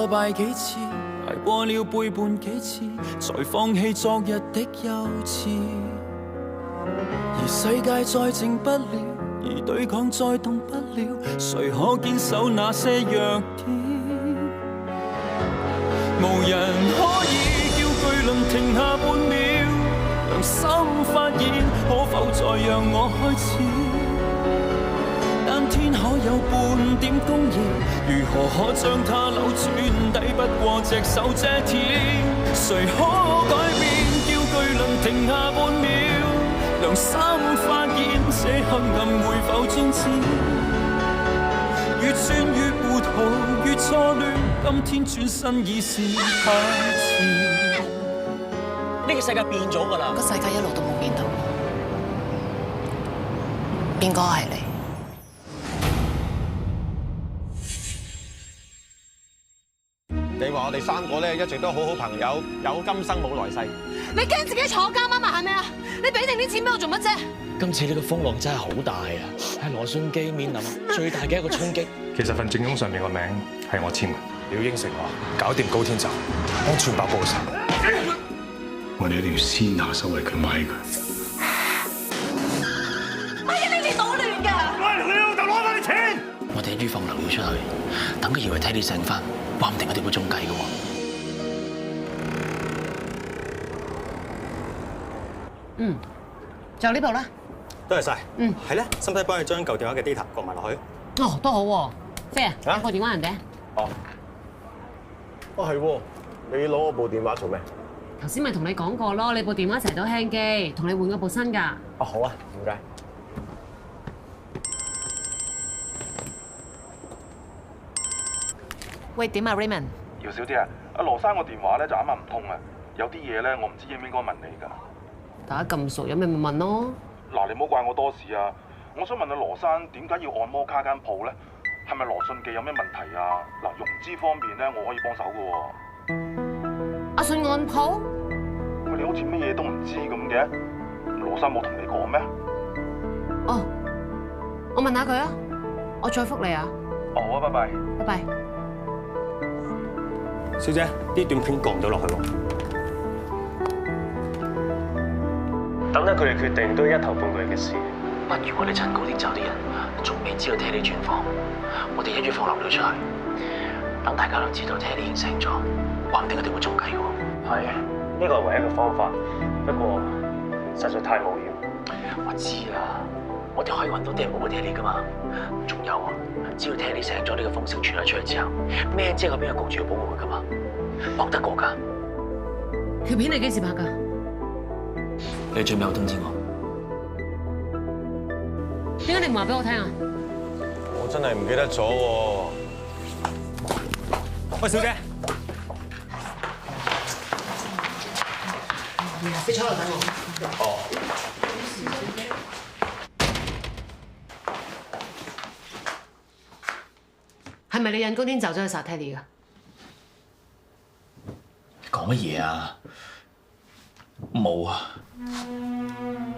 挫敗幾次，捱過了背叛幾次，才放棄昨日的幼稚。而世界再靜不了，而對抗再動不了，誰可堅守那些弱點？無人可以叫巨輪停下半秒，良心發現可否再讓我開始？但天可有半點公義，如何可將它扭轉？抵不過隻手遮天，誰可改變？叫巨輪停下半秒，良心發現這黑暗會否終止？越轉越糊塗，越錯亂，今天轉身已是太遲。呢個世界變咗㗎啦！個世界一路都冇變到，邊個係你？你話我哋三個咧一直都好好朋友，有今生冇來世。你驚自己坐監啊嘛？係咪啊？你俾定啲錢俾我做乜啫？今次呢個風浪真係好大啊！係羅信基面臨最大嘅一個衝擊。其實份證供上面個名係我簽嘅，你要應承我，搞掂高天澤，安全爆報仇。我哋一定要先拿手為佢買佢。乜嘢你哋搗亂㗎？喂，你老豆攞翻啲錢！我哋喺廚房流料出去，等佢以為Teddy醒翻，話唔定我哋會中計嘅喎。就呢部啦。多謝晒。係咧，使唔使幫你將舊電話嘅 data 過埋落去？哦，都好喎。飛啊，啊個電話人哋。哦係喎，你攞我部電話做咩？頭先咪同你講過咯，你部電話成日都輕機，同你換嗰部新㗎。哦好啊，唔該。喂，點啊 Raymond？姚小姐啊，阿羅生個電話咧就啱啱唔通啊，有啲嘢咧我唔知應唔應該問你㗎。大家咁熟，有咩咪問咯？嗱，你唔好怪我多事啊！我想問阿羅生點解要按摩卡間鋪咧？係咪羅信記有咩問題啊？嗱，融資方面咧我可以幫手㗎喎。阿信按鋪？喂，你好似乜嘢都唔知咁嘅，羅生冇同你講咩？哦，我問下佢啊，我再覆你啊。哦，好啊，拜拜。拜拜。小姐，啲短片過唔到落去喎。等得佢哋決定都係一頭半個月嘅事。不如我哋趁高天走啲人仲未知道 Teddy 轉房，我哋一於放流料出去，等大家都知道 Teddy 已經醒咗，話唔定佢哋會中計嘅喎。係，呢個係唯一嘅方法，不過實在太冒險。我知啊，我哋可以揾到啲人保護 Teddy 噶嘛。仲有啊，只要 Teddy 醒咗，呢個風聲傳咗出去之後，咩姐嗰邊係焗住要保護佢噶嘛，搏得過㗎。條片你幾時拍㗎？你最尾有通知我。點解你唔話俾我聽啊？我真係唔記得咗喎。喂，小姐，你坐喺度等我。哦。係咪你引高天走咗去殺 Teddy 㗎？你講乜嘢啊？冇啊！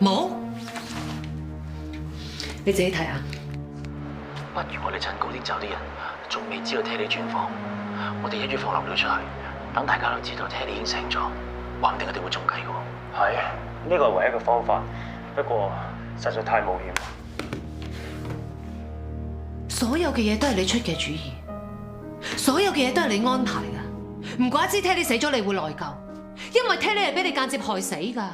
冇？你自己睇下。不如我哋趁高天走啲人仲未知道 Teddy 轉房，我哋一於放流料出去，等大家都知道 Teddy 已經醒咗，話唔定佢哋會中計嘅喎。係，呢個係唯一嘅方法，不過實在太冒險。所有嘅嘢都係你出嘅主意，所有嘅嘢都係你安排㗎。唔怪之 Teddy 死咗你會內疚，因為 Teddy 係俾你間接害死㗎。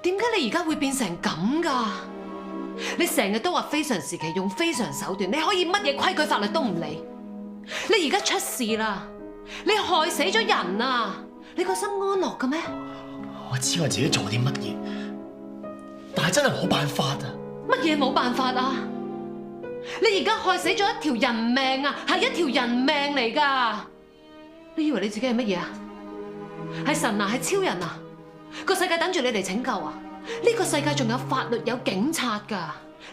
點解你而家會變成咁㗎？你成日都話非常時期用非常手段，你可以乜嘢規矩法律都唔理。你而家出事啦，你害死咗人啊！你個心安樂嘅咩？我知我自己做啲乜嘢，但係真係冇辦法啊！乜嘢冇辦法啊？你而家害死咗一條人命啊，係一條人命嚟㗎！你以為你自己係乜嘢啊？係神啊，係超人啊？個世界等住你嚟拯救啊！呢個世界仲有法律有警察㗎，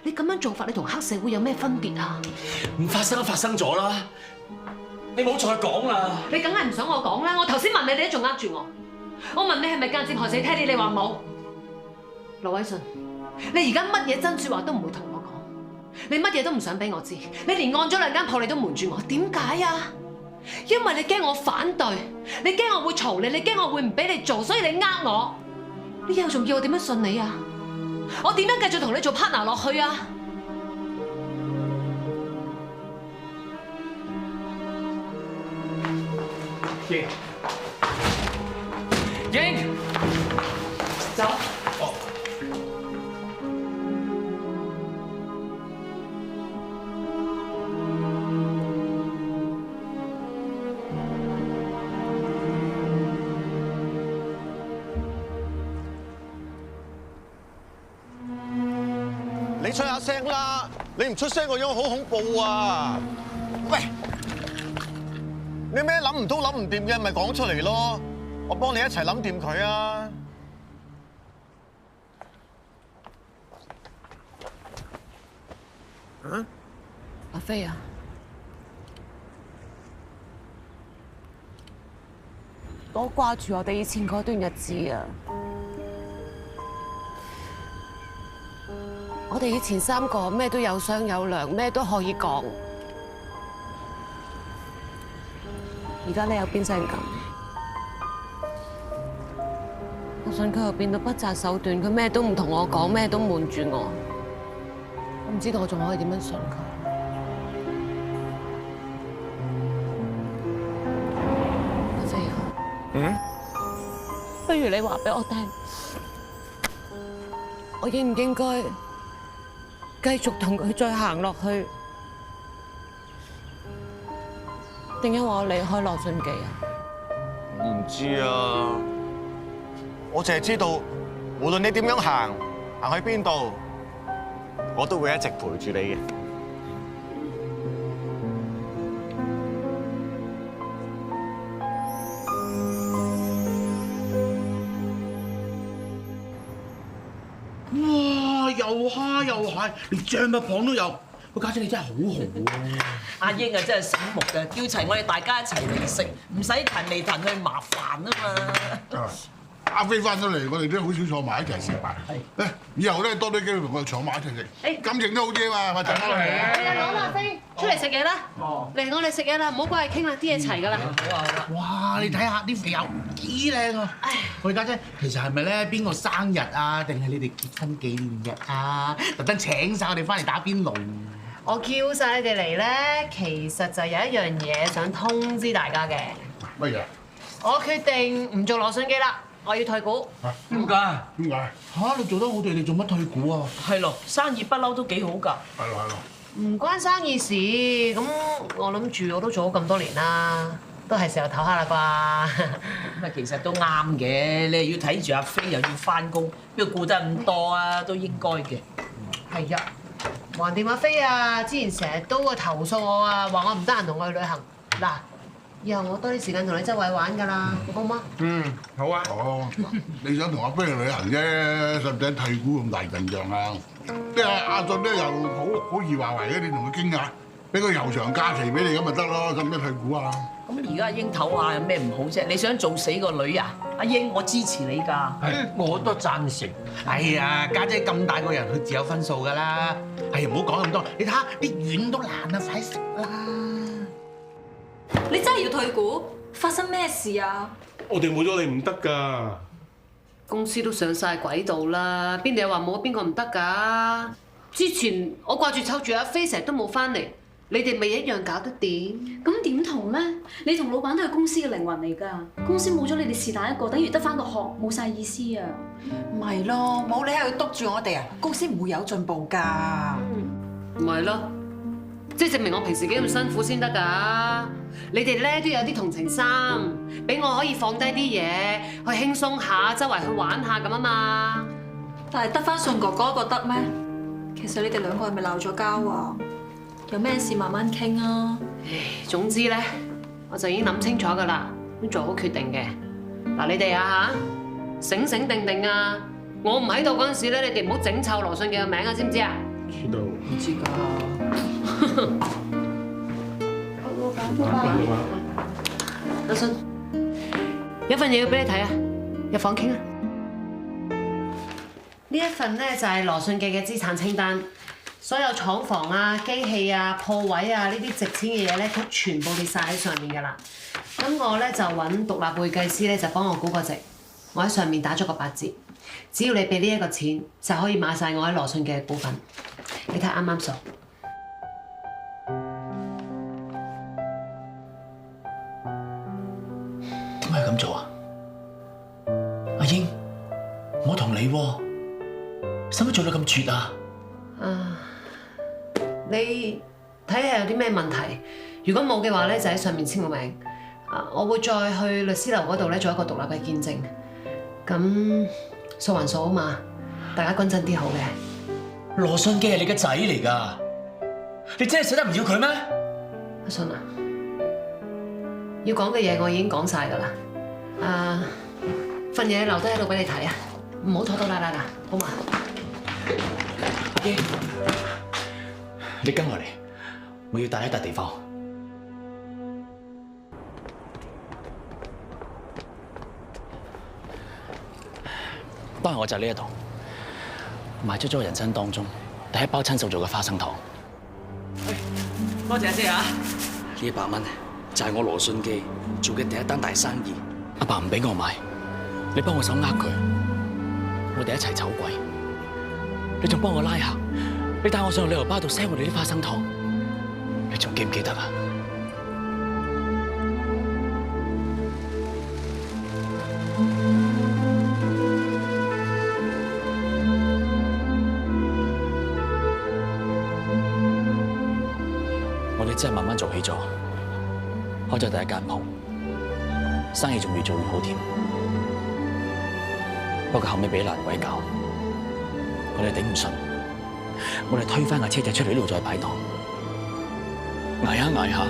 你咁樣做法，你同黑社會有咩分別啊？唔發生都發生咗啦，你冇再講啦。你梗係唔想我講啦！我頭先問你，你都仲呃住我。我問你係咪間接害死 Teddy，你話冇。羅偉信，你而家乜嘢真説話都唔會同我講，你乜嘢都唔想俾我知，你連按咗2間鋪你都瞞住我，點解啊？因為你驚我反對，你驚我會嘈你，你驚我會唔俾你做，所以你呃我。你以後仲叫我點樣信你啊？我點樣繼續同你做 partner 落去啊？英，走。你出下聲啦！你唔出聲個樣好恐怖啊！喂，你咩諗唔通諗唔掂嘅，咪講出嚟咯！我幫你一齊諗掂佢啊！阿飛啊，我掛住我哋以前嗰段日子啊！我哋以前3個咩都有商有量，咩都可以講。而家你又變成咁，羅信佢又變到不擇手段，佢咩都唔同我講，咩都瞞住我。我唔知道我仲可以點樣信佢。阿飛啊，不如你話俾我聽，我應唔應該繼續同佢再行落去，定因為我離開羅信記啊？我唔知啊，我淨係知道，無論你點樣行去邊度，我都會一直陪住你嘅。哇！又蝦又蟹，連象拔蚌都有。個家姐你真係好紅喎！阿英啊，真係醒目嘅，叫齊我哋大家一齊嚟食，唔使騰嚟騰去麻煩啊嘛。阿飛翻咗嚟，我哋都好少坐埋一齊食飯。以後咧多啲機會同我哋坐埋一齊食，感情都好啲啊嘛，快陣啦！攞啦飛，出嚟食嘢啦！嚟我哋食嘢啦，唔好過嚟傾啦，啲嘢齊㗎啦。好啊好啊！哇！你睇下啲肥友幾靚啊！我哋家姐其實係咪咧邊個生日啊？定係你哋結婚紀念日啊？特登請晒我哋翻嚟打邊爐。我叫晒你哋嚟咧，其實就有一樣嘢想通知大家嘅。乜嘢？我決定唔做羅信記啦，我要退股。點解？點解？嚇！你做得好哋，你做乜退股啊？係咯，生意不嬲都幾好㗎。係咯係咯。唔關生意事，咁我諗住我都做咗咁多年啦，都係時候唞下啦啩。咁啊，其實都啱嘅，你又要睇住阿飛，又要翻工，邊個顧得咁多啊？都應該嘅。係呀，橫掂阿飛啊，之前成日都會投訴我啊，話我唔得閒同佢去旅行。嗱，以後我多啲時間同你周圍玩㗎啦，好嗎？嗯，好啊。哦，你想同阿飛去旅行啫，使唔使退股咁大陣仗啊？即係阿信咧又好易話為嘅，你同佢傾下，俾個悠長假期俾你咁咪得咯，使唔使退股啊？咁而家阿英唞下有咩唔好啫？你想做死個女啊？阿英，我支持你㗎。我都贊成。哎呀，家姐咁大個人，佢自有分數㗎啦。係唔好講咁多，你睇下啲丸都爛啦，快食啦！你真係要退股？發生咩事啊？我哋冇咗你唔得㗎。公司都上晒軌道啦，邊度有話冇邊個唔得㗎？之前我掛住湊住阿飛，成日都冇翻嚟，你哋咪一樣搞得掂？咁點同咧？你同老闆都係公司嘅靈魂嚟㗎，公司冇咗你哋是但一個，等於得翻個殼，冇晒意思啊！咪咯，冇你喺度督住我哋啊，公司唔會有進步㗎。唔係咯，即係證明我平時幾咁辛苦先得㗎。你哋咧都有啲同情心，俾我可以放低啲嘢，去輕鬆下，周圍去玩下咁啊嘛。但係得翻信哥哥一個得咩？其實你哋兩個係咪鬧咗交啊？有咩事慢慢傾啊。總之咧，我就已經諗清楚㗎啦，都做好決定嘅。嗱，你哋啊嚇，醒醒定定啊！我唔喺度嗰陣時咧，你哋唔好整臭羅信記嘅名啊，知唔知啊？知道。唔知㗎。羅信，有份嘢要俾你睇啊，入房傾啊。呢一份咧就係羅信記嘅資產清單，所有廠房啊、機器啊、鋪位啊呢啲值錢嘅嘢咧，都全部列晒喺上面㗎啦。咁我咧就揾獨立會計師咧，就幫我估個值，我喺上面打咗個8折。只要你俾呢一個錢，就可以買晒我喺羅信嘅股份。你睇啱啱數？點解要咁做啊？阿英，我同你喎，使乜做到咁絕啊？你睇下有啲咩問題？如果冇嘅話咧，就喺上面簽個名。我會再去律師樓嗰度咧做一個獨立嘅見證。咁數還數啊嘛，大家均真啲好嘅。羅信基係你嘅仔嚟㗎，你真係捨得唔要佢咩？阿信啊，要講嘅嘢我已經講晒㗎啦。份嘢留低喺度俾你睇啊，唔好拖拖拉拉啦，好嘛？你跟我嚟，我要帶一笪地方。當日我就喺呢一度賣出咗我人生當中第一包親手做嘅花生糖。多謝阿姐啊！呢100蚊就係我羅信基做嘅第一單大生意。阿爸唔俾我買，你幫我手呃佢，我哋一齊走鬼。你仲幫我拉客，你帶我上旅遊巴度 sell 我哋啲花生糖，你仲記唔記得啊？我哋真係慢慢做起咗，開咗第一間鋪，生意仲越做越好添。不過後尾俾爛鬼搞，我哋頂唔順，我哋推翻架車仔出嚟呢度再擺檔，捱下捱下，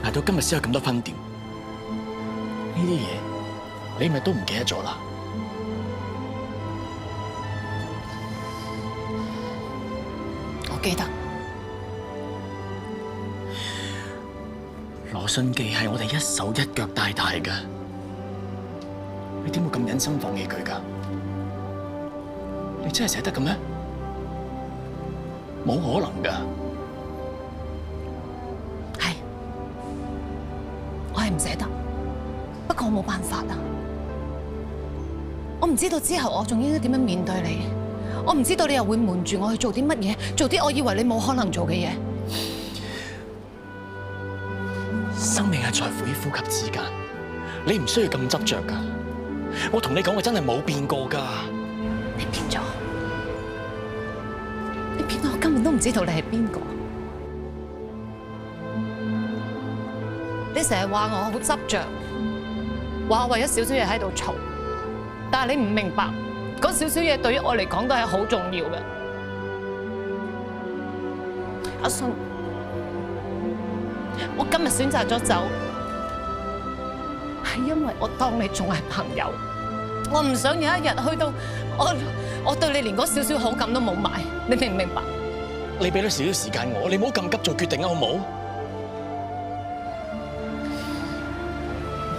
捱到今日先有咁多分店。呢啲嘢你咪都唔記得咗啦？我記得。羅信基係我哋一手一腳帶大嘅，你點會咁忍心放棄佢㗎？你真係捨得嘅咩？冇可能㗎！係，我係唔捨得，不過我冇辦法啊！我唔知道之後我仲應該點樣面對你，我唔知道你又會瞞住我去做啲乜嘢，做啲我以為你冇可能做嘅嘢。生命係在乎於呼吸之間，你唔需要咁執着噶。我同你講，我真係冇變過噶。你變咗，你變到我根本都唔知道你係邊個。你成日話我好執着，話我為咗少少嘢喺度嘈，但係你唔明白，嗰少少嘢對於我嚟講都係好重要嘅。阿信。我今日選擇咗走，係因為我當你仲係朋友，我唔想有一日去到我對你連嗰少少好感都冇埋，你明唔明白？你俾咗少少時間我，你唔好咁急做決定啊，好冇？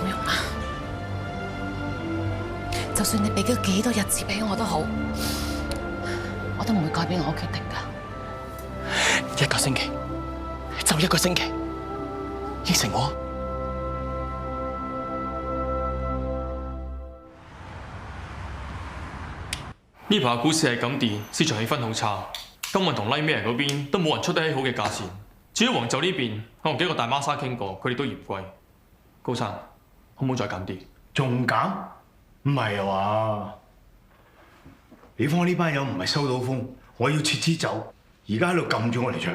冇用啊！就算你俾咗幾多日子俾我都好，我都唔會改變我決定㗎。1個星期，就1個星期。應承我。呢排股市係咁跌，市場氣氛好差。金運同 Nightmare 嗰邊都冇人出得起好嘅價錢。至於黃酒呢邊，我同幾個大孖沙傾過，佢哋都嫌貴。高生，可唔可以再減啲？仲減？唔係啊嘛？你方呢班友唔係收到風，我要撤資走，而家喺度撳住我嚟搶，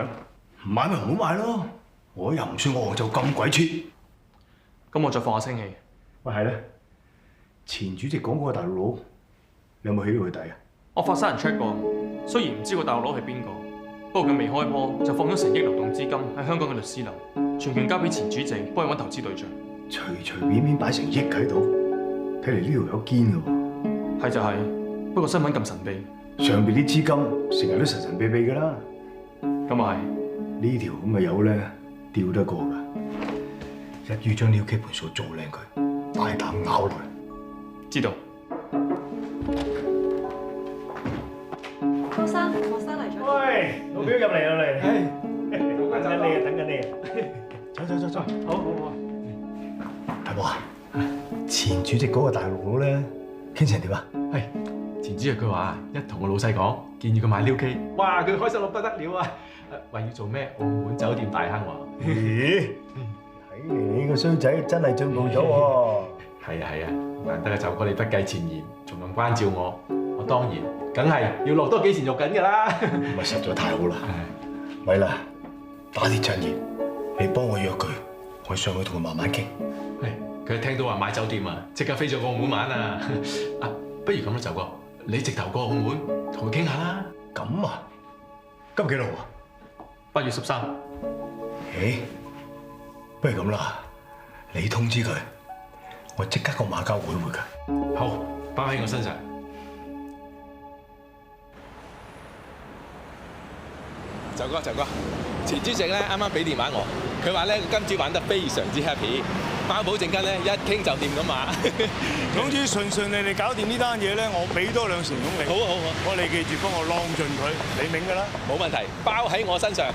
唔買咪唔好買咯。我又唔算我黃酒咁鬼 cheap。咁我再放下聲氣。喂，係咧，前主席講嗰個大陸佬，你有冇起到佢底啊？我發晒人 check 過，雖然唔知個大陸佬係邊個，不過佢未開波就放咗成億流動資金喺香港嘅律師樓，全權交俾前主席幫佢揾投資對象。隨隨便便擺成億喺度，睇嚟呢條友堅嘅喎。係就係，不過新聞咁神秘，上邊啲資金成日都神神秘秘㗎啦。咁啊係。呢條咁嘅友咧，釣得過㗎，一於將呢條基盤數做靚佢，大膽咬落嚟。知道。高生，學生嚟咗。喂，老表入嚟。等緊你。走。好。大哥啊，前主席嗰個大陸佬咧，傾成點啊？係前主席佢話一同個老細講，建議佢買 New K， 哇！佢開心到不得了啊！話要做咩澳門酒店大亨喎？咦？睇嚟你個衰仔真係進步咗喎！係啊，難得啊，就哥你不計前嫌，仲咁關照我當然梗係要落多幾錢肉緊㗎啦！咪實在太好啦！咪啦，打鐵趁熱，你幫我約佢，我上去同佢慢慢傾。佢一聽到話買酒店啊，即刻飛咗過澳門玩啊！不如咁啦，就哥，你直頭過澳門同佢傾下啦。咁啊？今幾號啊？8月13。不如咁啦，你通知佢，我即刻個馬交會佢。好，包喺我身上。就哥，前主席咧啱啱俾電話我，佢話咧今朝玩得非常之 happy， 包保證金咧一傾就掂咁嘛。總之順利搞掂呢單嘢咧，我俾多2成佣你。好，我你記住幫我晾盡佢，你明㗎啦。冇問題，包喺我身上。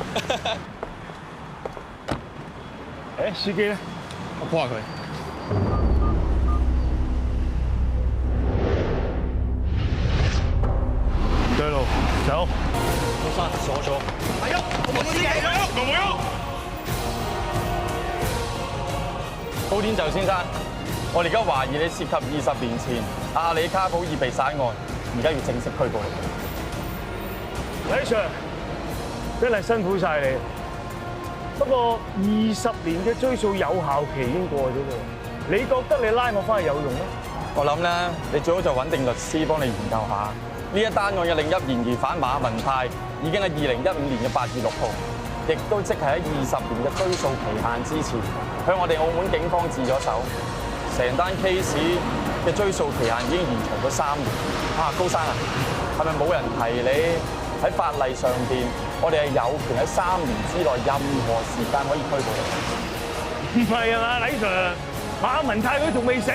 司機咧，我 call 下佢。唔對路，走。高山鎖咗。係喐，我冇司機，冇喐。高天就先生，我哋而家懷疑你涉及20年前阿里卡普爾被殺案，而家要正式拘捕你。李 Sir， 真係辛苦晒你。不過20年嘅追訴有效期已經過咗啦，你覺得你拉我翻去有用咩？我諗咧，你最好就揾定律師幫你研究下呢一單案嘅另一嫌疑犯馬文泰，已經喺2015年嘅8月6號，亦都即係喺20年嘅追訴期限之前，向我哋澳門警方自咗手。成單 case 嘅追訴期限已經延長咗3年。高生啊，係咪冇人提你喺法例上邊？我哋係有權喺3年之內任何時間可以拘捕你。唔係啊嘛，李 Sir， 馬文泰佢仲未死。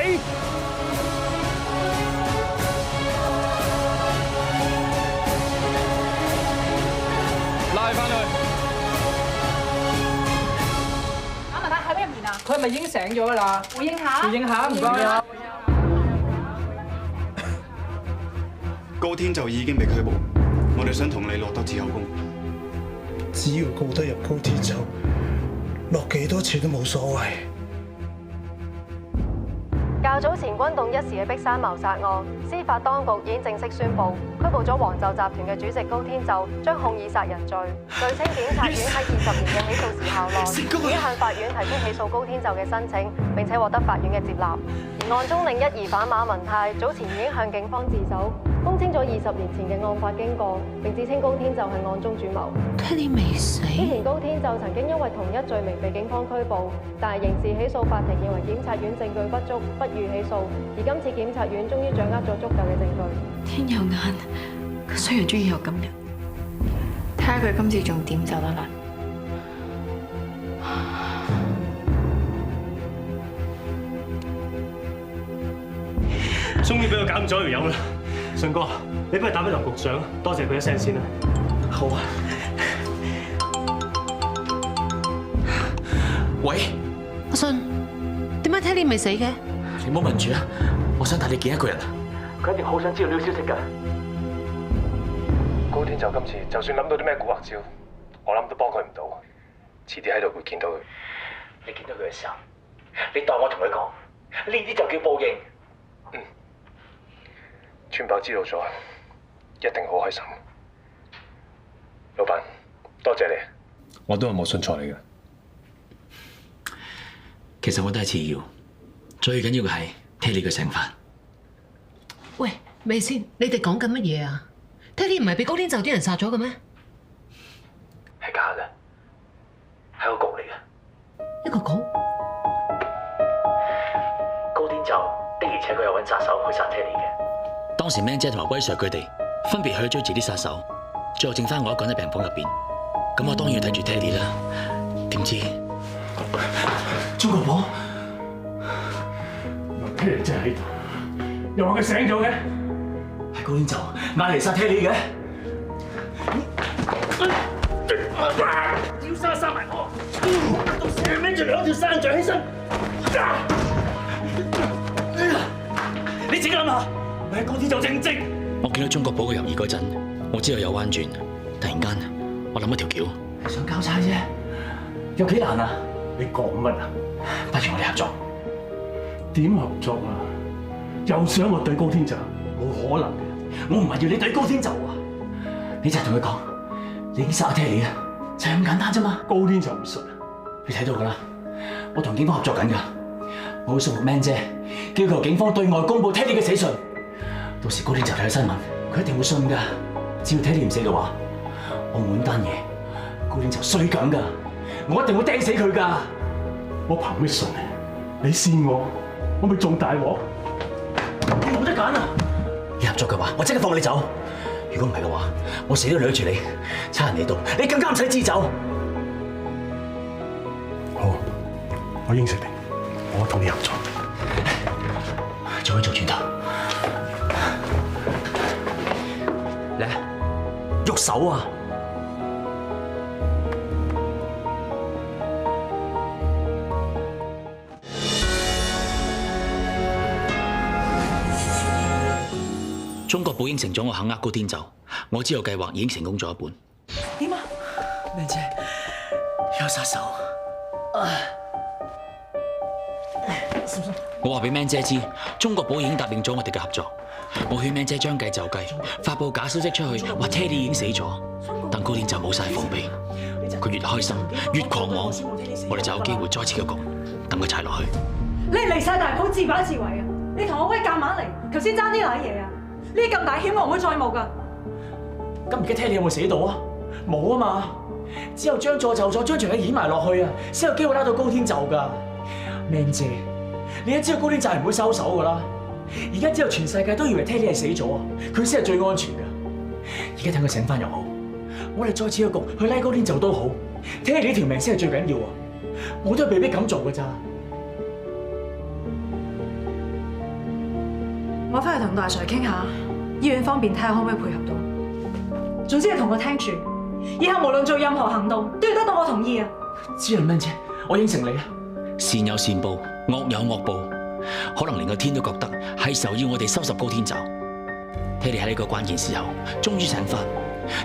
拉翻去。馬文泰喺咩入面啊？佢係咪已經醒咗㗎啦？回應下，唔該。高天就已經被拘捕，我哋想同你落多次口供。只要告得入高天就落幾多次都冇所謂。較早前轟動一時嘅碧山謀殺案，司法當局已經正式宣布拘捕咗黃就集團嘅主席高天就，將控以殺人罪。據稱檢察院喺20年嘅起訴時效內，已經向法院提出起訴高天就嘅申請，並且獲得法院嘅接納。而案中另一疑犯馬文泰早前已經向警方自首，供稱咗20年前嘅案發經過，並指稱高天就係案中主謀。Kelly 未死。之前高天就曾經因為同一罪名被警方拘捕，但係刑事起訴法庭認為檢察院證據不足，不予起訴。而今次檢察院終於掌握咗足夠嘅證據。天有眼，佢雖然終於有今日，睇下佢今次仲點走得甩。終於俾我搞掂咗條友啦！信哥，你不如打俾林局長，多謝佢一聲先啦。好啊。喂，阿信，點解 Telly 未死嘅？你唔好問住啊！我想帶你見一個人啊！佢一定好想知道呢個消息㗎。高天就今次，就算諗到啲咩蠱惑招，我諗都幫佢唔到。遲啲喺度會見到佢。你見到佢嘅時候，你代我同佢講，呢啲就叫報應。村伯知道咗，一定好開心。老闆，多謝你。我都係冇信錯你嘅。其實我都係次要，最緊要嘅係聽你嘅醒法。喂，未先，你哋講緊乜嘢啊？Telly唔係被高天就啲人殺咗嘅咩？係假嘅，係個局嚟嘅。一個局？高天就的而且確有揾殺手去殺 Telly 嘅。當時 Man 姐同埋威 Sir 佢哋分別去追住啲殺手，最後剩翻我一個人喺病房入邊。咁我當然要睇住 Telly 啦。點知鍾國寶，Telly 真係喺度，又話佢醒咗嘅，係高天就嗌嚟殺 Telly 嘅。要殺埋我！到時孭住2條山象起身。你自己諗下，咪高天就正直。我見到鍾國寶嘅猶豫嗰陣，我知道有彎轉。突然間，我諗一條橋。想交差啫，有幾難啊？你講乜啊？不如我哋合作。點合作啊？又想我對高天就冇可能嘅。我唔係要你對高天就啊！你就係同佢講，你已經殺咗 Terry 啊，就係咁簡單啫嘛。高天就唔信，你睇到㗎啦，我同警方合作緊㗎。我會說服 Man 姐，叫求警方對外公佈 Terry 嘅死訊。到時高天就睇新聞，佢一定會信㗎。只要 Terry 唔死嘅話，澳門單嘢高天就衰緊㗎，我一定會釘死佢㗎。我憑咩信你？你試我咪仲大鑊？你冇得揀啊！你合作嘅話，我即刻放你走；如果唔係嘅話，我死都掠住你，差人嚟到，你更加唔使自走。好，我應承你，我同你合作。做一做轉頭，嚟，喐手啊！鍾國寶應承咗我肯呃高天就，我知道計劃已經成功咗一半。點啊？咩姐有殺手？我話俾 Man 姐知，鍾國寶已經答應咗我哋嘅合作。我勸 Man 姐將計就計，發佈假消息出去，話 Terry 已經死咗。但高天就冇晒防備，佢越開心越狂妄，我哋就有機會再次嘅局，等佢踩落去。你離晒大譜，自把自為啊！你同我威夾硬嚟，頭先爭啲瀨嘢啊！呢咁大險我唔會再冒㗎。咁而家 Terry 有冇死到啊？冇啊嘛，只有將錯就錯，將場戲演埋落去啊，先有機會拉到高天就㗎。Man 姐，你都知道高天就係唔會收手㗎啦。而家之後全世界都以為 Terry 係死咗啊，佢先係最安全㗎。而家等佢醒翻又好，我哋再次個局去拉高天就都好。Terry 呢條命先係最緊要啊！我都係被逼咁做㗎咋。我翻去同大 Sir 傾下，醫院方面睇下可唔可以配合到。總之你同我聽住，以後無論做任何行動都要得到我同意啊！知啦 Man 姐，我應承你啊！善有善報，惡有惡報，可能連個天都覺得係時候要我哋收拾高天就。Terry 喺呢個關鍵時候終於醒翻，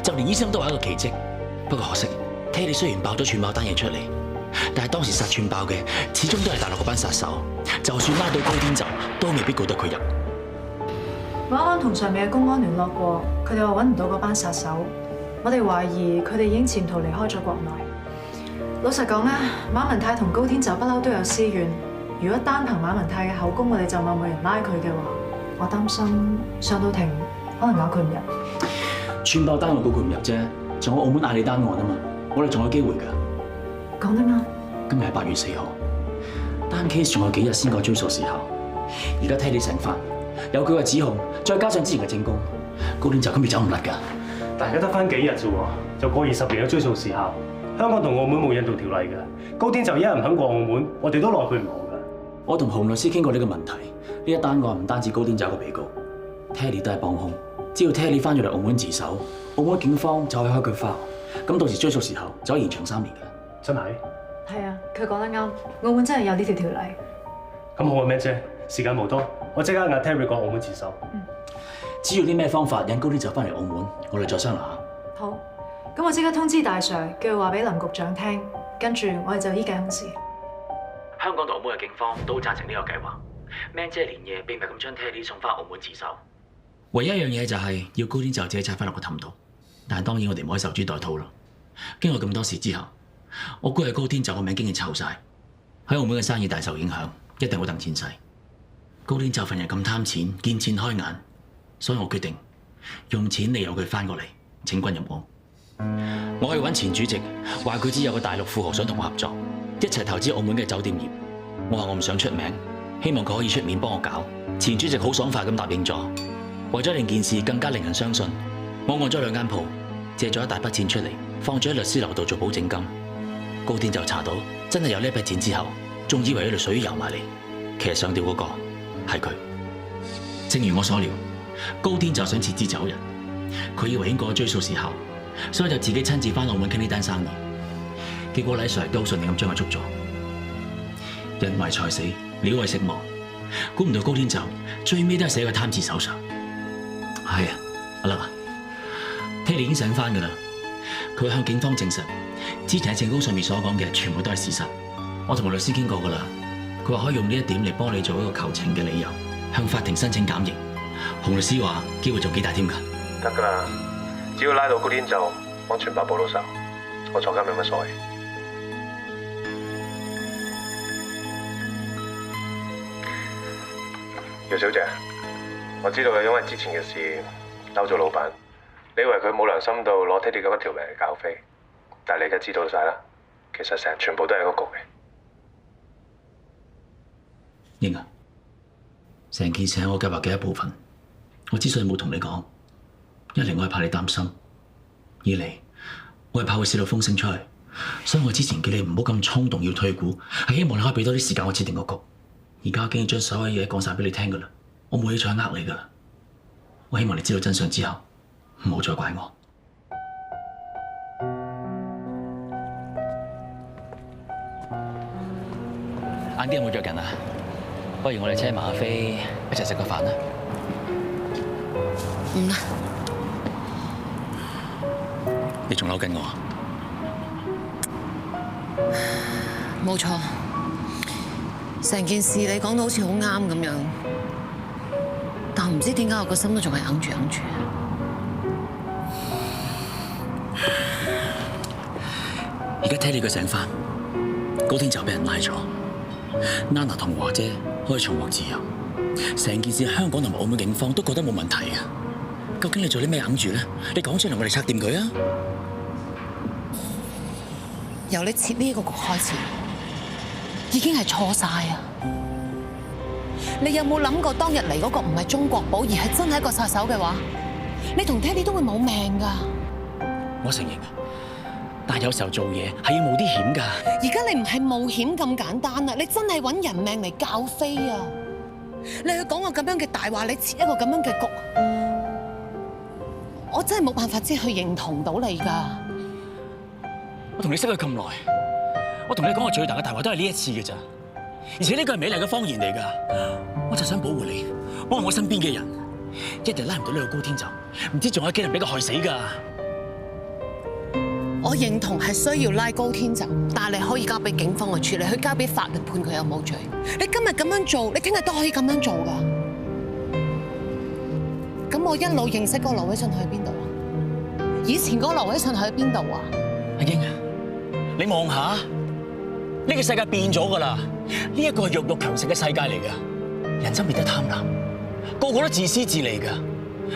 就連醫生都話一個奇蹟。不過可惜 ，Terry 雖然爆咗串爆單嘢出嚟，但係當時殺串爆嘅始終都係大陸嗰班殺手，就算拉到高天就，都未必告得佢入。我啱啱同上面嘅公安聯絡過，佢哋話揾唔到嗰班殺手，我哋懷疑佢哋已經潛逃離開咗國內。老實講啦，馬文泰同高天就不嬲都有私怨。如果單憑馬文泰嘅口供，我哋就冇人拉佢嘅話，我擔心上到庭可能咬佢唔入。串爆單我告佢唔入啫，仲有澳門亞利單案啊嘛，我哋仲有機會㗎。講得啱。今日係8月4號，單 case 仲有幾日先過追訴時效。而家Terry醒翻，有佢嘅指控，再加上之前嘅證供，高天就今日走唔甩㗎。但係而家得翻幾日啫喎，就過20年嘅追訴時效。香港同澳門冇引渡條例嘅，高天就一日唔肯過澳門，我哋都奈佢唔何㗎。我同洪律師傾過呢個問題，呢一單案唔單止高天就係個被告 ，Terry 都係幫兇。只要 Terry 翻咗嚟澳門自首，澳門警方就可以開佢 file， 咁到時追訴時候就可以延長3年㗎。真係？係啊，佢講得啱，澳門真係有呢條條例。咁好啊，Man姐，時間無多，我即刻嗌 Terry 過澳門自首。只要啲咩方法引高天就翻嚟澳門，我哋再商量下。好，咁我即刻通知大 Sir，叫佢話俾林局長聽，跟住我哋就依計行事。香港同澳門嘅警方都贊成呢個計劃。Man 姐連夜秘密咁將 Terry 送翻澳門自首。唯一一樣嘢就係要高天就自己踩翻落個氹度，但係當然我哋唔可以守株待兔啦。經過咁多事之後，我估係高天就個名經已臭晒，喺澳門嘅生意大受影響，一定好等錢使。高天就份人咁貪錢，見錢開眼，所以我決定用錢利誘佢翻過嚟，請君入甕。我去揾前主席，話佢知有個大陸富豪想同我合作，一齊投資澳門嘅酒店業。我話我唔想出名，希望佢可以出面幫我搞。前主席好爽快咁答應咗。為咗令件事更加令人相信，我按咗2間鋪，借咗一大筆錢出嚟，放咗喺律師樓度做保證金。高天就查到真係有呢筆錢之後，仲以為一條水游埋嚟，其實上吊嗰個係佢。正如我所料，高天就想撤資走人，佢以為已經過咗追訴時效，所以就自己親自翻澳門傾呢單生意。結果黎 Sir 都好順利咁將佢捉咗。人為財死，鳥為食亡，估唔到高天就最尾都係死喺個貪字手上。係啊，阿樂啊 ，Terry 已經醒翻㗎啦。佢向警方證實，之前喺證供上面所講嘅全部都係事實。我同律師傾過㗎啦，佢話可以用呢一點嚟幫你做一個求情嘅理由，向法庭申請減刑。洪律師話機會仲幾大添㗎。得㗎啦，只要拉到高天就幫全白報到仇，我坐監有乜所謂？姚小姐，我知道你因為之前嘅事嬲咗老闆，你以為佢冇良心到攞 Teddy 嗰條命嚟搞飛，但係你而家知道晒啦，其實全部都係一個局嘅。英啊，成件事係我計劃嘅一部分。我之所以冇同你講，一嚟我係怕你擔心，二嚟我係怕會泄露風聲出去，所以我之前叫你唔好咁衝動要退股，係希望你可以俾多啲時間我設定個局。而家我竟然將所有嘢講晒俾你聽㗎啦，我冇嘢再呃你㗎啦。我希望你知道真相之後，唔好再怪我。晏啲有冇約人啊？不如我哋車埋阿飛一齊食個飯啦。唔啦，你仲嬲緊我啊？冇錯，成件事你講到好似好啱咁樣，但唔知點解我個心都仲係硬住。而家Teddy佢醒翻，高天就俾人拉咗，Nana 同華姐可以重獲自由，成件事香港同埋澳門警方都覺得冇問題啊！究竟你做啲咩硬住咧？你講出嚟，我哋拆掂佢啊！由你設呢個局開始，已經係錯晒啊！你有冇諗過當日嚟嗰個唔係鍾國寶，而係真係一個殺手嘅話，你同 Teddy 都會冇命㗎。我承認啊，但係有時候做嘢係要冒啲險㗎。而家你唔係冒險咁簡單啊！你真係揾人命嚟教飛啊！你去講個咁樣嘅大話，你設一個咁樣嘅局，我真係冇辦法去認同到你㗎。我同你識咗咁耐，我同你講我最大嘅大話都係呢一次嘅咋，而且呢個係美麗嘅謊言嚟㗎。我就想保護你，保護我身邊嘅人。一日拉唔到呢個高天就，唔知仲有幾人俾佢害死㗎。我認同係需要拉高天就，但係你可以交俾警方去處理，去交俾法律判佢有冇罪。你今日咁樣做，你聽日都可以咁樣做㗎。咁我一路認識嗰個劉偉信去邊度啊？以前嗰個劉偉信去邊度啊？阿英啊，你望下，呢個世界變咗㗎啦！呢一個係弱肉強食嘅世界嚟㗎，人心變得貪婪，個個都自私自利㗎。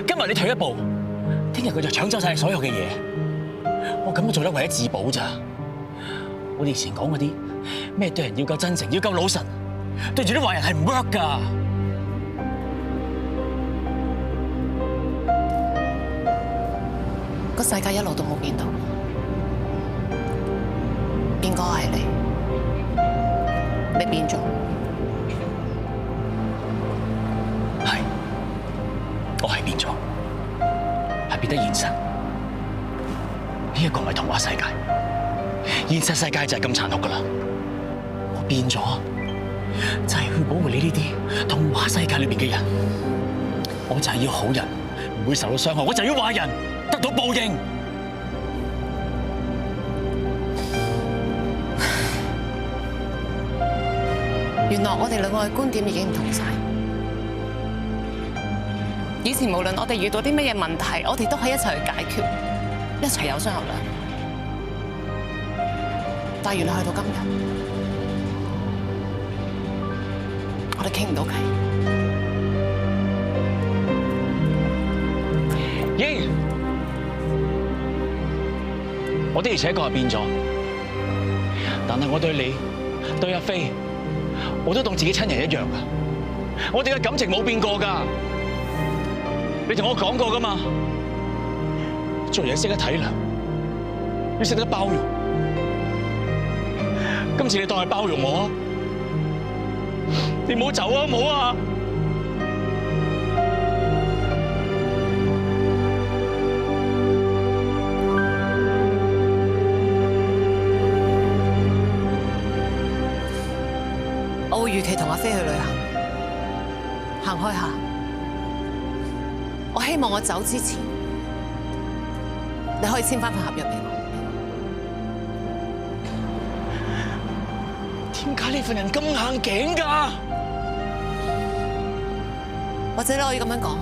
今日你退一步，聽日佢就搶走晒所有嘅嘢。我咁樣做咧，為咗自保咋？我哋以前講嗰啲咩對人要夠真誠，要夠老實，對住啲壞人係唔 work 㗎。個世界一路都冇變到，變嗰個係你，你變咗。係，我係變咗，係變得現實。呢一個唔係童話世界，現實世界就係咁殘酷㗎啦。我變咗，就係去保護你呢啲童話世界裏邊嘅人。我就係要好人唔會受到傷害，我就要壞人得到報應。原來我哋兩個嘅觀點已經唔同晒。以前無論我哋遇到啲乜嘢問題，我哋都可以一齊去解決。一齊有商有量，但係原來去到今日，我哋傾唔到偈。英，我的而且確係變咗，但係我對你、對阿飛，我都當自己親人一樣噶。我哋嘅感情冇變過噶，你同我講過噶嘛。做嘢識得體諒，要識得包容。今次你當係包容我啊！你唔好走啊，唔好啊！行開下。我希望我走之前，你可以簽翻份合約俾我。點解你份人咁硬頸㗎？或者你可以咁樣講，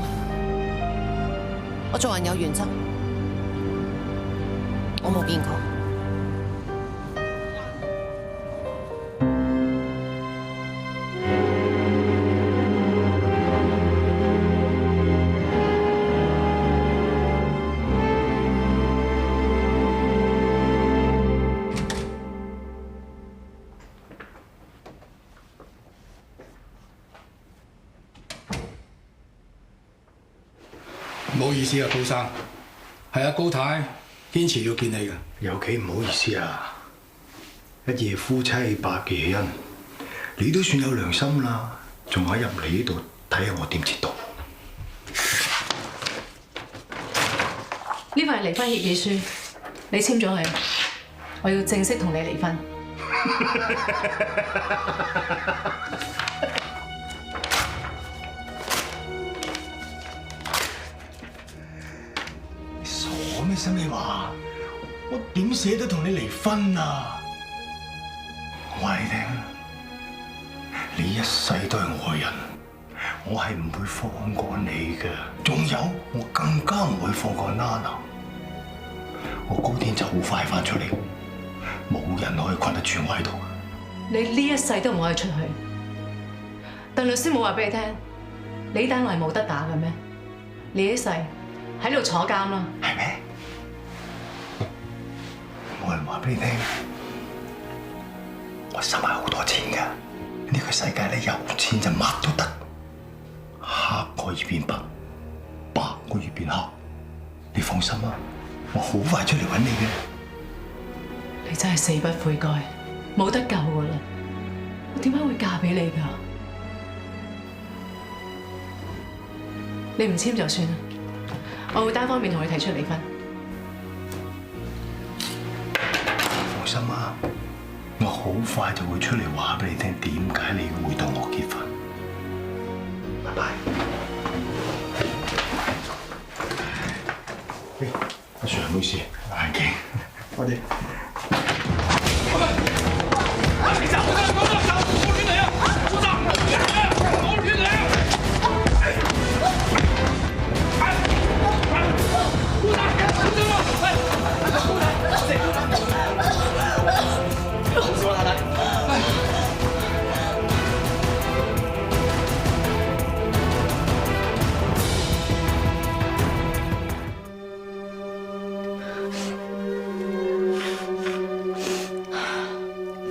我做人有原則，我冇變過。唔好意思啊，高生，係阿高太堅持要見你嘅。有幾唔好意思啊！一夜夫妻百夜恩，你都算有良心啦，仲喺入嚟呢度睇下我點折到。呢份係離婚協議書，你簽咗佢，我要正式同你離婚。傻咩？使你話我點捨得同你離婚啊？我話你聽，你一世都係我嘅人，我係唔會放過你嘅。仲有，我更加唔會放過 Nana。我高天就好快翻出嚟，冇人可以困得住我喺度。你呢一世都唔可以出去。但律師冇話俾你聽，你單案係冇得打嘅咩？你一世喺度坐監啦。係咩？冇人話俾你聽，我收埋好多錢㗎。呢個世界咧，有錢就乜都得，黑可以變白，白可以變黑。你放心啦，我好快出嚟揾你嘅。你真係死不悔改，冇得救㗎啦！我點解會嫁俾你㗎？你唔簽就算啦，我會單方面同你提出離婚。放心啦，我好快就會出嚟話俾你聽點解你會同我結婚。拜拜。阿 Sir， 唔好意思，眼鏡。我哋。你走！我勸你啊！我走！我勸你啊！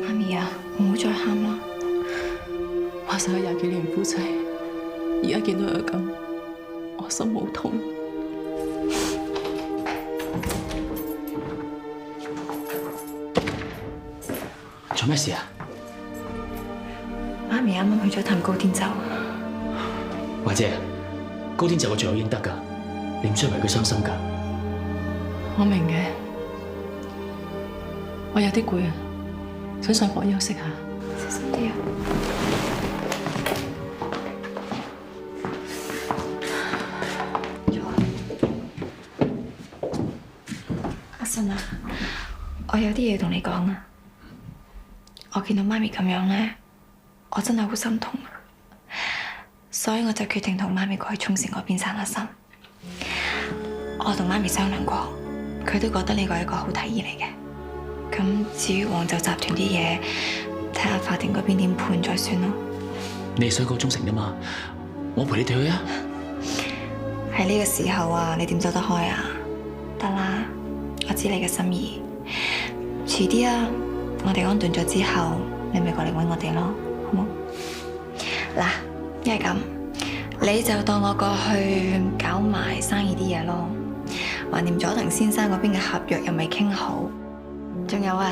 媽咪啊，唔好再喊啦！話晒20幾年夫妻，而家見到佢咁，我心好痛。做咩事啊？媽咪啱啱去咗探高天就，華姐，高天就個罪有應得㗎，你唔需要為佢傷心㗎。我明嘅，我有啲攰啊，想上房休息下。小心啲啊！阿信啊，我有啲嘢同你講啊。我見到媽咪咁樣咧，我真係好心痛，所以我就決定同媽咪過去沖繩嗰邊散下心。我同媽咪商量過，佢都覺得呢個係一個好提議嚟嘅。咁至於黃酒集團啲嘢，睇下法庭嗰邊點判再算咯。你係想過沖繩㗎嘛？我陪你哋去啊！喺呢個時候啊，你點走得開啊？得啦，我知你嘅心意。遲啲啊，我哋安頓咗之後，你咪過嚟揾我哋咯，好冇？嗱，一係咁，你就當我過去搞埋生意啲嘢咯。橫掂佐藤先生嗰邊嘅合約又未傾好，仲有啊，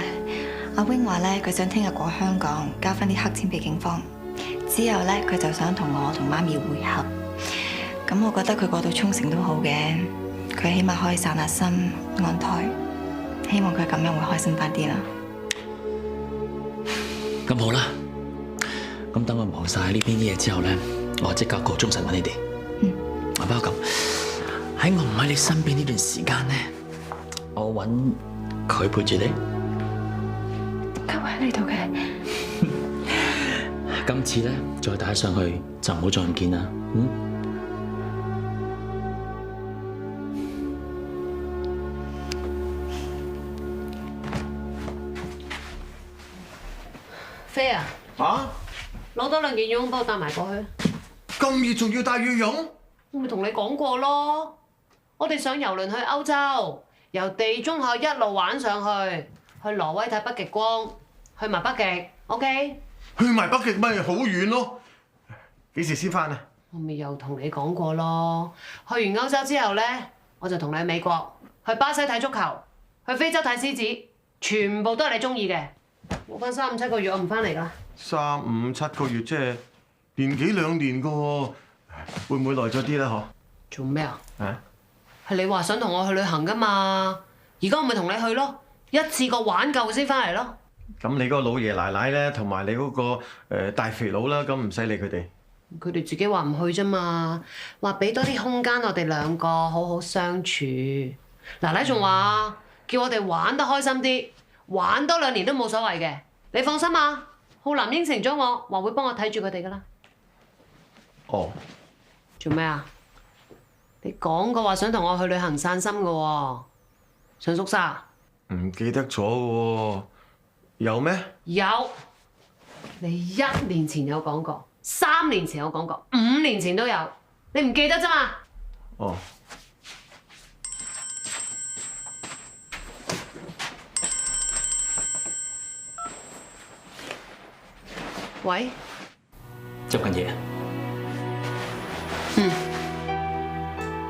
阿 wing 話咧，佢想聽日過香港交翻啲黑錢俾警方，之後咧佢就想同我同媽咪會合。咁我覺得佢過到沖繩都好嘅，佢起碼可以散下心安胎，希望佢咁樣會開心翻啲啦。咁好啦，咁等我忙晒呢邊啲嘢之後咧，我即刻過中神揾你哋。不過咁喺我唔喺你身邊呢段時間咧，我揾佢陪住你。佢會喺呢度嘅。今次咧再帶上去就唔好再唔見啦。飛啊！攞多2件羽絨幫我帶埋過去。咁熱仲要帶羽絨？我咪同你講過咯，我哋上郵輪去歐洲，由地中海一路玩上去，去挪威睇北極光，去埋北極 ，OK？ 去埋北極咪好遠咯？幾時先返啊？我咪又同你講過咯，去完歐洲之後咧，我就同你去美國，去巴西睇足球，去非洲睇獅子，全部都係你中意嘅。冇翻3、5、7個月，我唔翻嚟噶。3、5、7個月，即係年幾2年噶喎，會唔會耐咗啲咧？嗬？做咩啊？係你話想同我去旅行噶嘛？而家我咪同你去咯，一次過玩夠先翻嚟咯。咁你嗰個老爺奶奶咧，同埋你嗰個大肥佬啦，咁唔使理佢哋。佢哋自己話唔去啫嘛，話俾多啲空間我哋2個好好相處。奶奶仲話叫我哋玩得開心啲，玩多2年都冇所謂嘅。你放心啊，浩南應承咗我，話會幫我睇住佢哋噶啦。哦。做咩啊？你講過話想同我去旅行散心噶喎，上宿沙？唔記得咗喎，有咩？有，你1年前有講過，3年前有講過，5年前都有，你唔記得啫嘛？哦。喂？執緊嘢。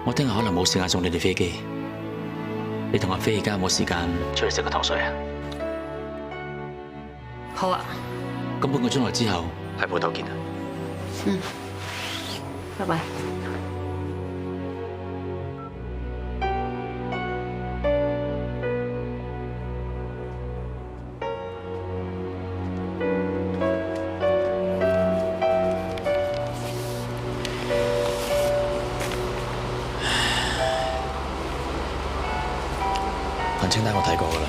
我聽日可能冇時間送你哋飛機，你同阿飛而家有冇時間出嚟食個糖水啊？好啊。咁半個鐘頭之後喺鋪頭見啊。拜拜。份清單我睇過㗎啦，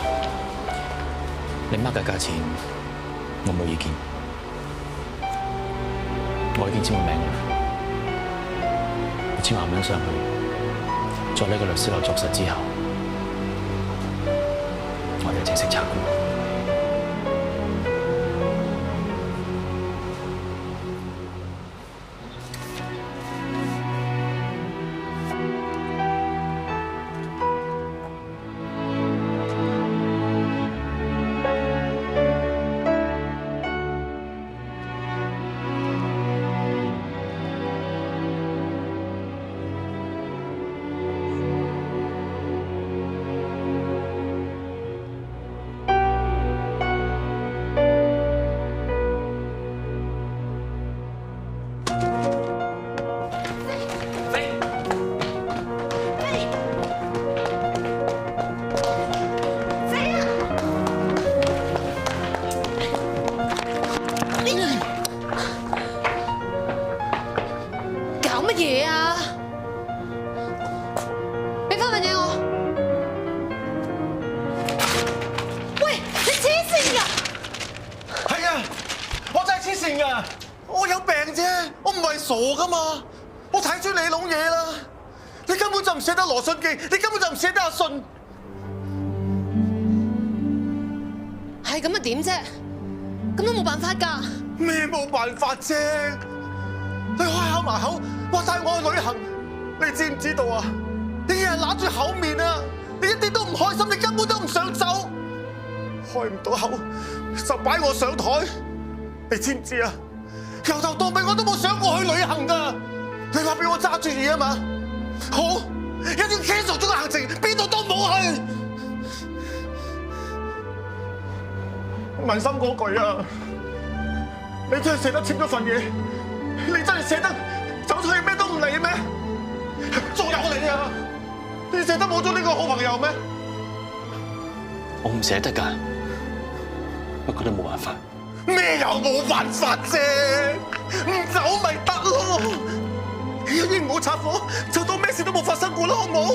你 mark 嘅價錢我冇意見，我已經簽咗名啦，1000萬蚊上去，在呢個律師樓作實之後，我哋正式拆夥。我有病啫，我唔係傻噶嘛，我睇穿你籠嘢啦，你根本就唔捨得羅信記，你根本就唔捨得阿信。係咁啊點啫？咁都冇辦法㗎。咩冇辦法啫？你開口埋口話帶我去旅行，你知唔知道啊？你日日揦住口面啊，你一啲都唔開心，你根本都唔想走，開唔到口就擺我上台，你知唔知啊？由頭到尾我都冇想過去旅行㗎，你話俾我揸住嘢啊嘛？好，一啲 cancel 咗個行程，邊度都冇去。問心嗰句啊，你真係捨得簽咗份嘢？你真係捨得走出去咩都唔理咩？仲有你啊！你捨得冇咗呢個好朋友咩？我唔捨得㗎，不過都冇辦法。咩又冇辦法啫？唔走咪得咯！一於唔好拆夥，就當咩事都冇發生過啦，好唔好？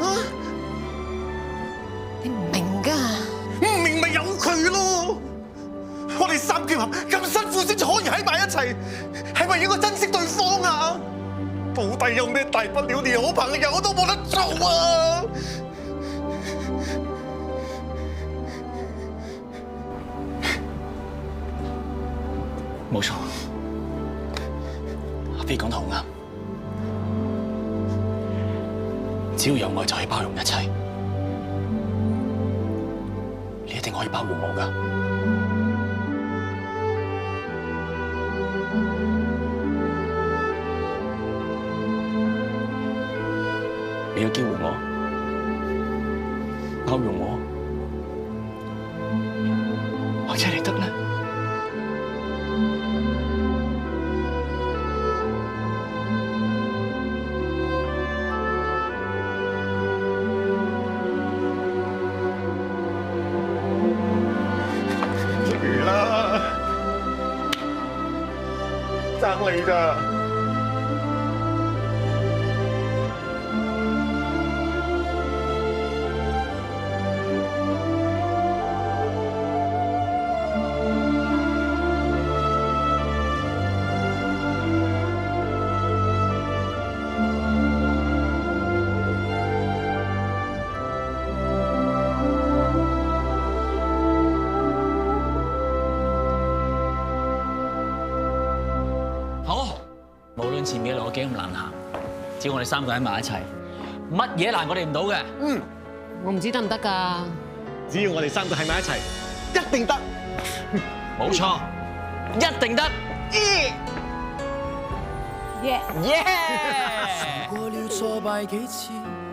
啊！你唔明㗎？唔明咪由佢咯！我哋三劍俠咁辛苦先至可以喺埋一齊，係咪應該珍惜對方啊？到底有咩大不了，連好朋友都冇得做啊！冇錯，阿飛講得好啱，只要有愛就可以包容一切，你一定可以保護我㗎。你要機會我，包容我，或者你得咧？爭你咋？前面嘅路幾咁難行，只要我哋三個喺埋一齊，乜嘢難我哋唔到嘅。我唔知得唔得㗎。只要我哋三個喺埋一齊，一定得。冇錯，一定得。耶！嘗過了挫敗幾次，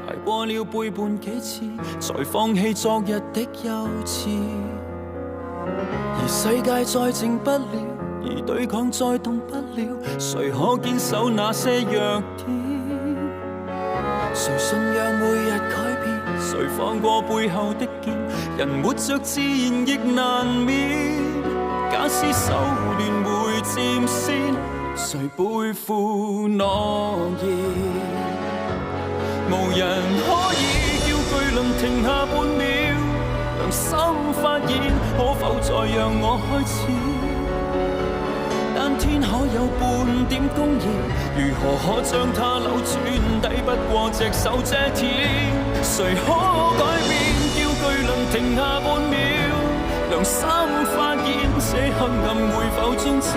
捱過了背叛幾次，才放棄昨日的幼稚。而世界再靜不了，而對抗再動不了，誰可堅守那些弱點？誰信仰每日改變？誰放過背後的劍？人活着自然亦難免。假使手段會佔先，誰背負諾言？無人可以叫巨輪停下半秒，良心發現，可否再讓我開始？但天可有半點公義，如何可將它扭轉？抵不過隻手遮天，誰可改變？叫巨輪停下半秒，良心發現，這黑暗會否終止？